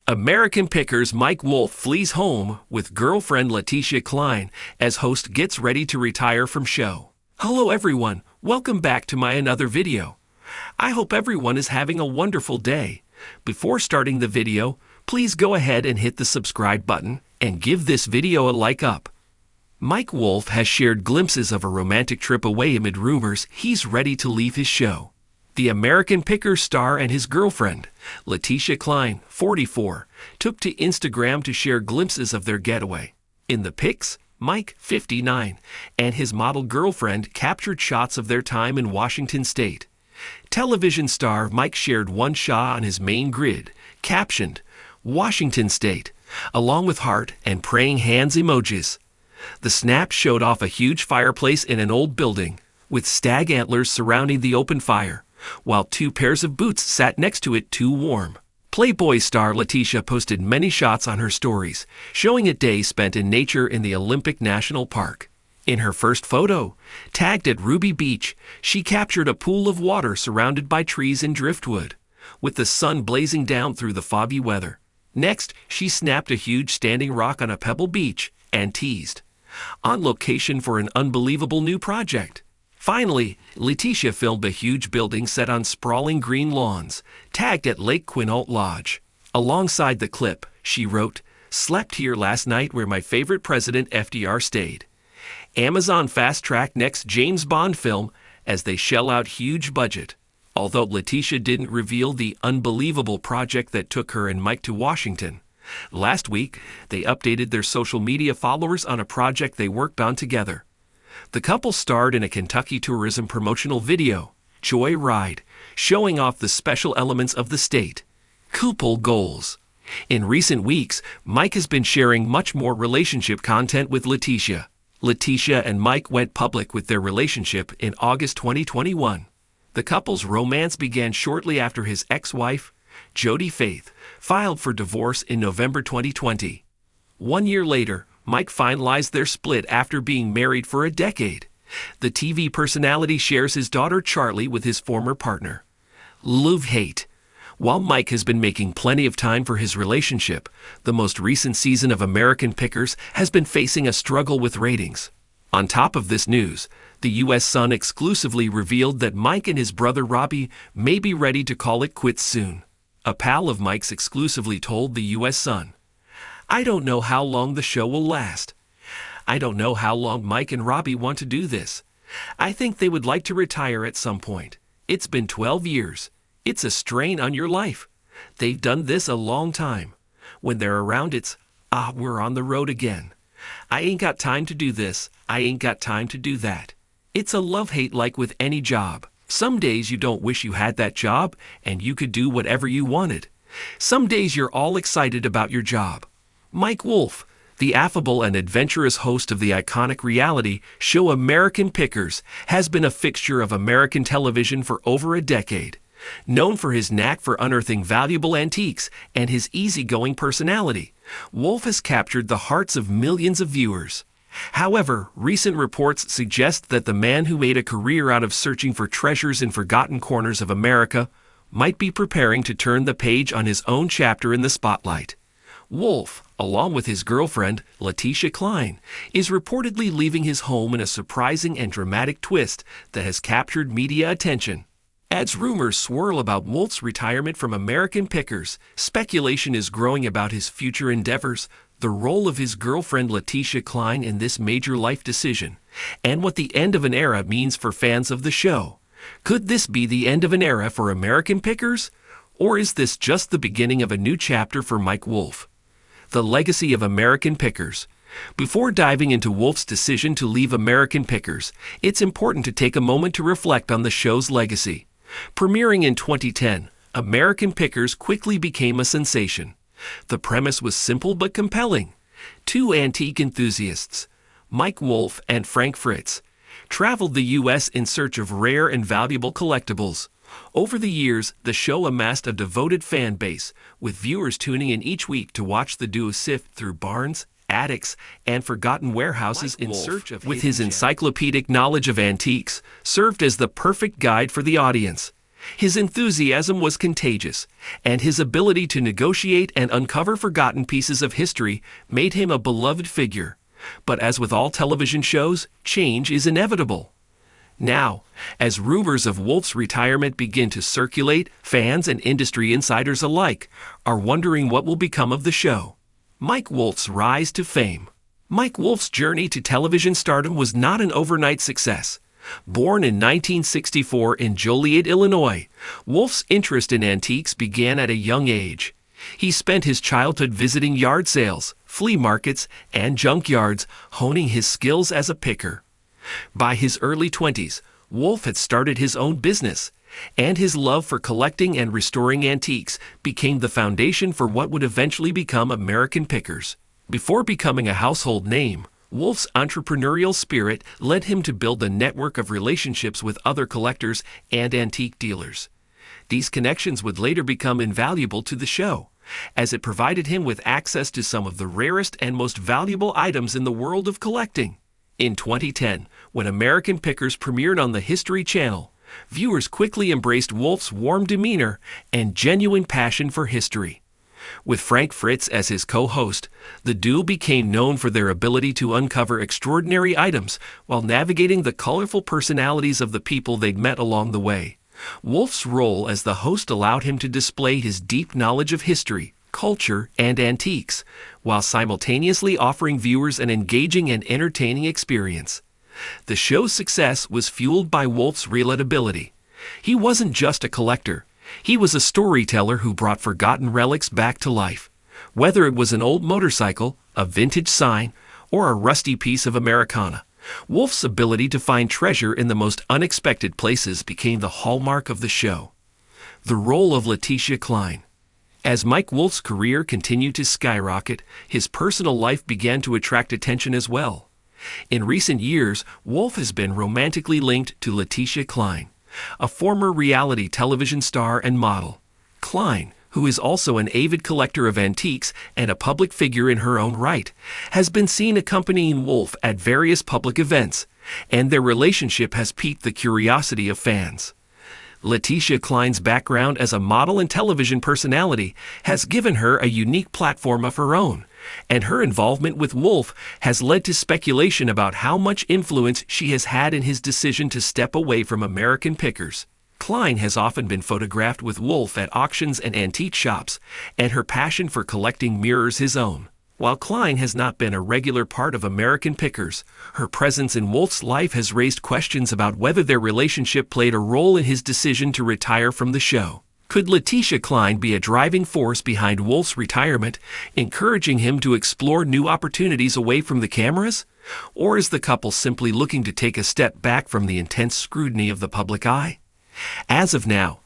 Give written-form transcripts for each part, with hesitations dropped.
American Pickers Mike Wolfe flees home with girlfriend Letitia Klein as host gets ready to retire from show. Hello everyone, welcome back to my another video. I hope everyone is having a wonderful day. Before starting the video, please go ahead and hit the subscribe button and give this video a like up. Mike Wolfe has shared glimpses of a romantic trip away amid rumors he's ready to leave his show. The American Pickers star and his girlfriend, Letitia Klein, 44, took to Instagram to share glimpses of their getaway. In the pics, Mike, 59, and his model girlfriend captured shots of their time in Washington state. Television star Mike shared one shot on his main grid, captioned, "Washington State," along with heart and praying hands emojis. The snap showed off a huge fireplace in an old building, with stag antlers surrounding the open fire, while two pairs of boots sat next to it too warm. Playboy star Letitia posted many shots on her stories, showing a day spent in nature in the Olympic National Park. In her first photo, tagged at Ruby Beach, she captured a pool of water surrounded by trees and driftwood, with the sun blazing down through the foggy weather. Next, she snapped a huge standing rock on a pebble beach and teased, "On location for an unbelievable new project." Finally, Letitia filmed a huge building set on sprawling green lawns, tagged at Lake Quinault Lodge. Alongside the clip, she wrote, "Slept here last night where my favorite president FDR stayed." Amazon fast-tracked next James Bond film as they shell out huge budget. Although Letitia didn't reveal the unbelievable project that took her and Mike to Washington. Last week, they updated their social media followers on a project they worked on together. The couple starred in a Kentucky tourism promotional video, Joy Ride, showing off the special elements of the state. Couple goals. In recent weeks, Mike has been sharing much more relationship content with Letitia. Letitia and Mike went public with their relationship in August 2021. The couple's romance began shortly after his ex-wife, Jody Faith, filed for divorce in November 2020. 1 year later, Mike finalized their split after being married for a decade. The TV personality shares his daughter Charlie with his former partner. Love-hate. While Mike has been making plenty of time for his relationship, the most recent season of American Pickers has been facing a struggle with ratings. On top of this news, the U.S. Sun exclusively revealed that Mike and his brother Robbie may be ready to call it quits soon. A pal of Mike's exclusively told the U.S. Sun, "I don't know how long the show will last. I don't know how long Mike and Robbie want to do this. I think they would like to retire at some point. It's been 12 years. It's a strain on your life. They've done this a long time. When they're around, it's, we're on the road again. I ain't got time to do this. I ain't got time to do that. It's a love-hate like with any job. Some days you don't wish you had that job and you could do whatever you wanted. Some days you're all excited about your job." Mike Wolfe, the affable and adventurous host of the iconic reality show American Pickers, has been a fixture of American television for over a decade. Known for his knack for unearthing valuable antiques and his easygoing personality, Wolfe has captured the hearts of millions of viewers. However, recent reports suggest that the man who made a career out of searching for treasures in forgotten corners of America might be preparing to turn the page on his own chapter in the spotlight. Wolfe, along with his girlfriend, Letitia Klein, is reportedly leaving his home in a surprising and dramatic twist that has captured media attention. As rumors swirl about Wolfe's retirement from American Pickers, speculation is growing about his future endeavors, the role of his girlfriend Letitia Klein in this major life decision, and what the end of an era means for fans of the show. Could this be the end of an era for American Pickers? Or is this just the beginning of a new chapter for Mike Wolfe? The legacy of American Pickers. Before diving into Wolfe's decision to leave American Pickers, it's important to take a moment to reflect on the show's legacy. Premiering in 2010, American Pickers quickly became a sensation. The premise was simple but compelling. Two antique enthusiasts, Mike Wolfe and Frank Fritz, traveled the U.S. in search of rare and valuable collectibles. Over the years, the show amassed a devoted fan base, with viewers tuning in each week to watch the duo sift through barns, attics, and forgotten warehouses in search of with his encyclopedic knowledge of antiques, served as the perfect guide for the audience. His enthusiasm was contagious, and his ability to negotiate and uncover forgotten pieces of history made him a beloved figure. But as with all television shows, change is inevitable. Now, as rumors of Wolfe's retirement begin to circulate, fans and industry insiders alike are wondering what will become of the show. Mike Wolfe's rise to fame. Mike Wolfe's journey to television stardom was not an overnight success. Born in 1964 in Joliet, Illinois, Wolfe's interest in antiques began at a young age. He spent his childhood visiting yard sales, flea markets, and junkyards, honing his skills as a picker. By his early 20s, Wolfe had started his own business, and his love for collecting and restoring antiques became the foundation for what would eventually become American Pickers. Before becoming a household name, Wolfe's entrepreneurial spirit led him to build a network of relationships with other collectors and antique dealers. These connections would later become invaluable to the show, as it provided him with access to some of the rarest and most valuable items in the world of collecting. In 2010, when American Pickers premiered on the History Channel, viewers quickly embraced Wolfe's warm demeanor and genuine passion for history. With Frank Fritz as his co-host, the duo became known for their ability to uncover extraordinary items while navigating the colorful personalities of the people they'd met along the way. Wolfe's role as the host allowed him to display his deep knowledge of history, culture, and antiques, while simultaneously offering viewers an engaging and entertaining experience. The show's success was fueled by Wolfe's relatability. He wasn't just a collector. He was a storyteller who brought forgotten relics back to life. Whether it was an old motorcycle, a vintage sign, or a rusty piece of Americana, Wolfe's ability to find treasure in the most unexpected places became the hallmark of the show. The role of Letitia Cline. As Mike Wolfe's career continued to skyrocket, his personal life began to attract attention as well. In recent years, Wolfe has been romantically linked to Letitia Cline, a former reality television star and model. Cline, who is also an avid collector of antiques and a public figure in her own right, has been seen accompanying Wolfe at various public events, and their relationship has piqued the curiosity of fans. Letitia Cline's background as a model and television personality has given her a unique platform of her own, and her involvement with Wolfe has led to speculation about how much influence she has had in his decision to step away from American Pickers. Cline has often been photographed with Wolfe at auctions and antique shops, and her passion for collecting mirrors his own. While Cline has not been a regular part of American Pickers, her presence in Wolfe's life has raised questions about whether their relationship played a role in his decision to retire from the show. Could Letitia Cline be a driving force behind Wolfe's retirement, encouraging him to explore new opportunities away from the cameras? Or is the couple simply looking to take a step back from the intense scrutiny of the public eye? As of now,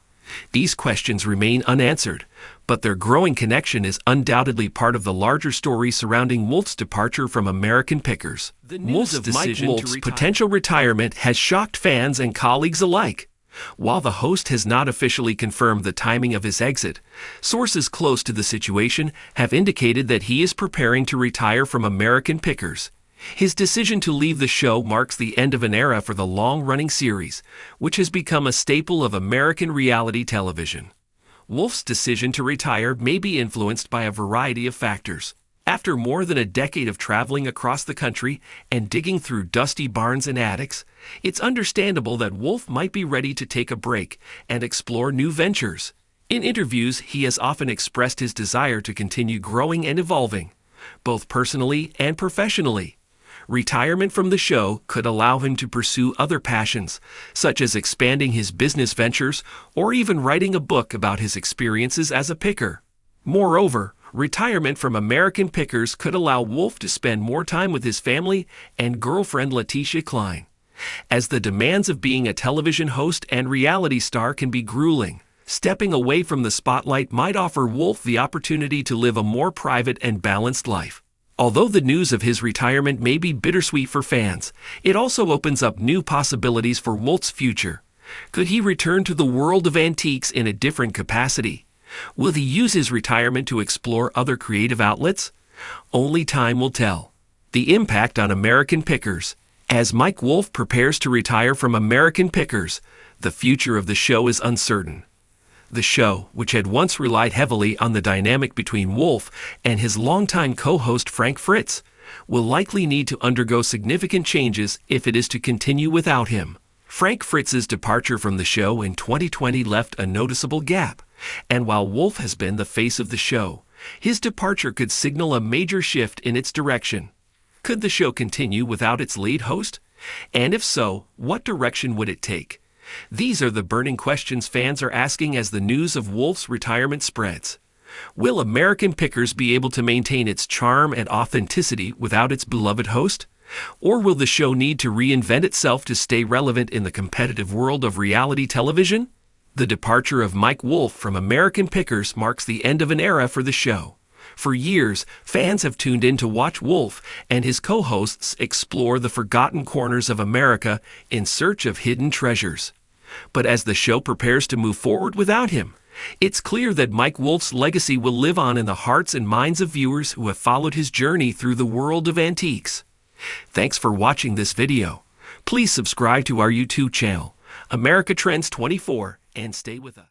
these questions remain unanswered, but their growing connection is undoubtedly part of the larger story surrounding Wolfe's departure from American Pickers. The news of Mike Wolfe's potential retirement has shocked fans and colleagues alike. While the host has not officially confirmed the timing of his exit, sources close to the situation have indicated that he is preparing to retire from American Pickers. His decision to leave the show marks the end of an era for the long-running series, which has become a staple of American reality television. Wolfe's decision to retire may be influenced by a variety of factors. After more than a decade of traveling across the country and digging through dusty barns and attics, it's understandable that Wolfe might be ready to take a break and explore new ventures. In interviews, he has often expressed his desire to continue growing and evolving, both personally and professionally. Retirement from the show could allow him to pursue other passions, such as expanding his business ventures or even writing a book about his experiences as a picker. Moreover, retirement from American Pickers could allow Wolfe to spend more time with his family and girlfriend Letitia Cline. As the demands of being a television host and reality star can be grueling, stepping away from the spotlight might offer Wolfe the opportunity to live a more private and balanced life. Although the news of his retirement may be bittersweet for fans, it also opens up new possibilities for Wolfe's future. Could he return to the world of antiques in a different capacity? Will he use his retirement to explore other creative outlets? Only time will tell. The impact on American Pickers As Mike Wolfe prepares to retire from American Pickers, the future of the show is uncertain. The show, which had once relied heavily on the dynamic between Wolfe and his longtime co-host Frank Fritz, will likely need to undergo significant changes if it is to continue without him. Frank Fritz's departure from the show in 2020 left a noticeable gap, and while Wolfe has been the face of the show, his departure could signal a major shift in its direction. Could the show continue without its lead host? And if so, what direction would it take? These are the burning questions fans are asking as the news of Wolfe's retirement spreads. Will American Pickers be able to maintain its charm and authenticity without its beloved host? Or will the show need to reinvent itself to stay relevant in the competitive world of reality television? The departure of Mike Wolfe from American Pickers marks the end of an era for the show. For years, fans have tuned in to watch Wolfe and his co-hosts explore the forgotten corners of America in search of hidden treasures. But as the show prepares to move forward without him, it's clear that Mike Wolfe's legacy will live on in the hearts and minds of viewers who have followed his journey through the world of antiques. Thanks for watching this video. Please subscribe to our YouTube channel, America Trends 24, and stay with us.